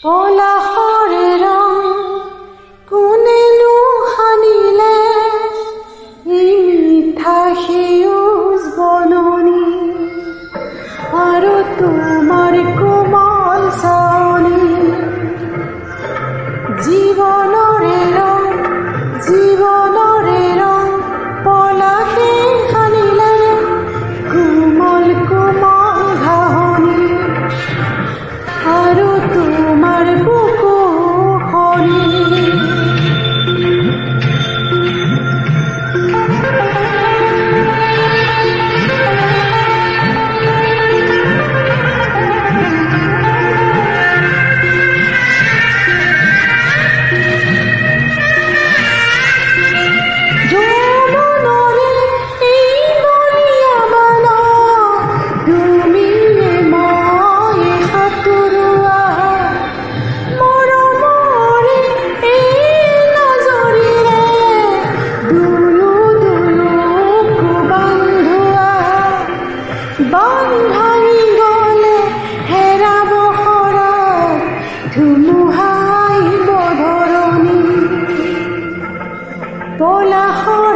পলাশৰে ৰং কোনেনো সানিলে মিঠা সেউজ বননি আৰু তোমাৰ কোমল চাৱনি জীৱনৰে ৰং পলাশে সানিলে কোমল কোমল ঘাঁহনি আৰু তোমাৰ বুকু খনি বান্ধ ভাঙি